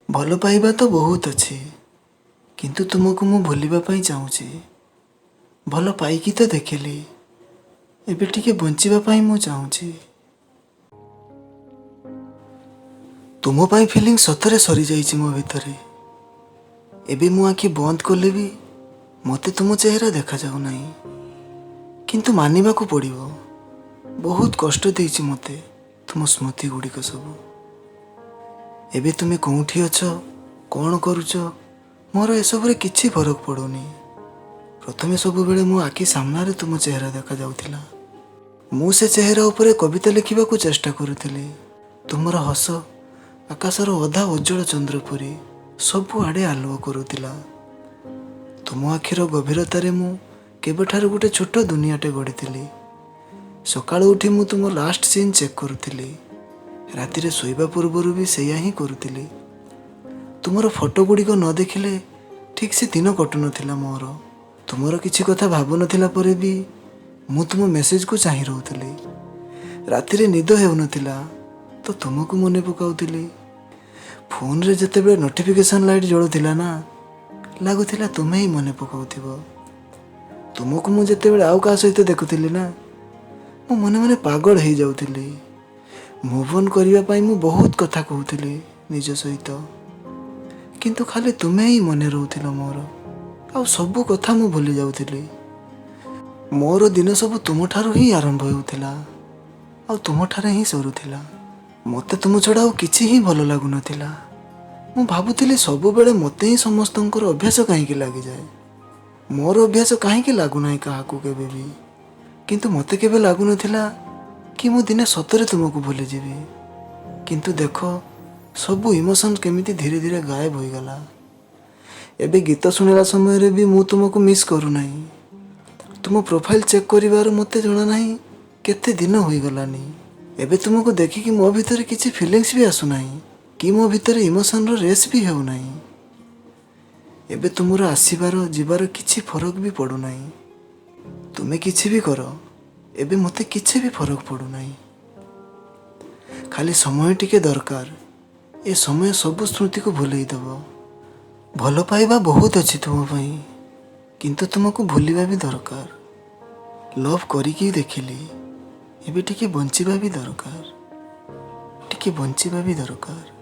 ଭଲ ପାଇବା ତ ବହୁତ ଅଛି, କିନ୍ତୁ ତୁମକୁ ମୁଁ ଭୁଲିବା ପାଇଁ ଚାହୁଁଛି। ଭଲ ପାଇକି ତ ଦେଖିଲି, ଏବେ ଟିକେ ବଞ୍ଚିବା ପାଇଁ ମୁଁ ଚାହୁଁଛି। ତୁମ ପାଇଁ ଫିଲିଙ୍ଗ ସତରେ ସରିଯାଇଛି ମୋ ଭିତରେ। ଏବେ ମୁଁ ଆଖି ବନ୍ଦ କଲେ ବି ମୋତେ ତୁମ ଚେହେରା ଦେଖାଯାଉ ନାହିଁ, କିନ୍ତୁ ମାନିବାକୁ ପଡ଼ିବ। ବହୁତ କଷ୍ଟ ଦେଇଛି ମୋତେ ତୁମ ସ୍ମୃତି ଗୁଡ଼ିକ ସବୁ। ଏବେ ତୁମେ କେଉଁଠି ଅଛ, କ'ଣ କରୁଛ, ମୋର ଏସବୁରେ କିଛି ଫରକ ପଡ଼ୁନି। ପ୍ରଥମେ ସବୁବେଳେ ମୋ ଆଖି ସାମ୍ନାରେ ତୁମ ଚେହେରା ଦେଖାଯାଉଥିଲା। ମୁଁ ସେ ଚେହେରା ଉପରେ କବିତା ଲେଖିବାକୁ ଚେଷ୍ଟା କରୁଥିଲି। ତୁମର ହସ ଆକାଶର ଅଧା ଉଜ୍ଜଳ ଚନ୍ଦ୍ର ପରି ସବୁଆଡ଼େ ଆଲୁଅ କରୁଥିଲା। ତୁମ ଆଖିର ଗଭୀରତାରେ ମୁଁ କେବେଠାରୁ ଗୋଟେ ଛୋଟ ଦୁନିଆଟେ ଗଢ଼ିଥିଲି। ସକାଳୁ ଉଠି ମୁଁ ତୁମ ଲାଷ୍ଟ ସିନ୍ ଚେକ୍ କରୁଥିଲି। ରାତିରେ ଶୋଇବା ପୂର୍ବରୁ ବି ସେଇଆ ହିଁ କରୁଥିଲି। ତୁମର ଫଟୋ ଗୁଡ଼ିକ ନ ଦେଖିଲେ ଠିକ୍ ସେ ଦିନ କଟୁନଥିଲା ମୋର। ତୁମର କିଛି କଥା ଭାବୁନଥିଲା ପରେ ବି ମୁଁ ତୁମ ମେସେଜକୁ ଚାହିଁ ରହୁଥିଲି। ରାତିରେ ନିଦ ହେଉନଥିଲା ତ ତୁମକୁ ମନେ ପକାଉଥିଲି। ଫୋନରେ ଯେତେବେଳେ ନୋଟିଫିକେସନ୍ ଲାଇଟ୍ ଜଳୁଥିଲା ନା, ଲାଗୁଥିଲା ତୁମେ ହିଁ ମନେ ପକାଉଥିବ। ତୁମକୁ ମୁଁ ଯେତେବେଳେ ଆଉ କାହା ସହିତ ଦେଖୁଥିଲି ନା, ମୁଁ ମନେ ମନେ ପାଗଳ ହେଇଯାଉଥିଲି। ମୁଭ୍ ଅନ୍ କରିବା ପାଇଁ ମୁଁ ବହୁତ କଥା କହୁଥିଲି ନିଜ ସହିତ, କିନ୍ତୁ ଖାଲି ତୁମେ ହିଁ ମନେ ରହୁଥିଲ ମୋର। ଆଉ ସବୁ କଥା ମୁଁ ଭୁଲି ଯାଉଥିଲି। ମୋର ଦିନ ସବୁ ତୁମଠାରୁ ହିଁ ଆରମ୍ଭ ହେଉଥିଲା ଆଉ ତୁମଠାରେ ହିଁ ସରୁଥିଲା। ମୋତେ ତୁମ ଛଡ଼ା ଆଉ କିଛି ହିଁ ଭଲ ଲାଗୁନଥିଲା। ମୁଁ ଭାବୁଥିଲି ସବୁବେଳେ ମୋତେ ହିଁ ସମସ୍ତଙ୍କର ଅଭ୍ୟାସ କାହିଁକି ଲାଗିଯାଏ, ମୋର ଅଭ୍ୟାସ କାହିଁକି ଲାଗୁନାହିଁ କାହାକୁ କେବେ ବି। କିନ୍ତୁ ମୋତେ କେବେ ଲାଗୁନଥିଲା କି ମୁଁ ଦିନେ ସତରେ ତୁମକୁ ଭୁଲିଯିବି। କିନ୍ତୁ ଦେଖ, ସବୁ ଇମୋସନ୍ କେମିତି ଧୀରେ ଧୀରେ ଗାୟବ ହୋଇଗଲା। ଏବେ ଗୀତ ଶୁଣିଲା ସମୟରେ ବି ମୁଁ ତୁମକୁ ମିସ୍ କରୁନାହିଁ। ତୁମ ପ୍ରୋଫାଇଲ୍ ଚେକ୍ କରିବାର ମୋତେ ଜଣା ନାହିଁ କେତେ ଦିନ ହୋଇଗଲାନି। ଏବେ ତୁମକୁ ଦେଖିକି ମୋ ଭିତରେ କିଛି ଫିଲିଙ୍ଗସ୍ ବି ଆସୁନାହିଁ, କି ମୋ ଭିତରେ ଇମୋସନ୍ର ରେସ୍ ବି ହେଉନାହିଁ। ଏବେ ତୁମର ଆସିବାର ଯିବାର କିଛି ଫରକ ବି ପଡ଼ୁନାହିଁ। ତୁମେ କିଛି ବି କର, ଏବେ ମୋତେ କିଛି ବି ଫରକ ପଡ଼ୁନାହିଁ। ଖାଲି ସମୟ ଟିକେ ଦରକାର। ଏ ସମୟ ସବୁ ସ୍ମୃତିକୁ ଭୁଲେଇ ଦେବ। ଭଲ ପାଇବା ବହୁତ ଅଛି ତୁମ ପାଇଁ, କିନ୍ତୁ ତୁମକୁ ଭୁଲିବା ବି ଦରକାର। ଲଭ୍ କରିକି ଦେଖିଲି, ଏବେ ଟିକେ ବଞ୍ଚିବା ବି ଦରକାର। ଟିକେ ବଞ୍ଚିବା ବି ଦରକାର।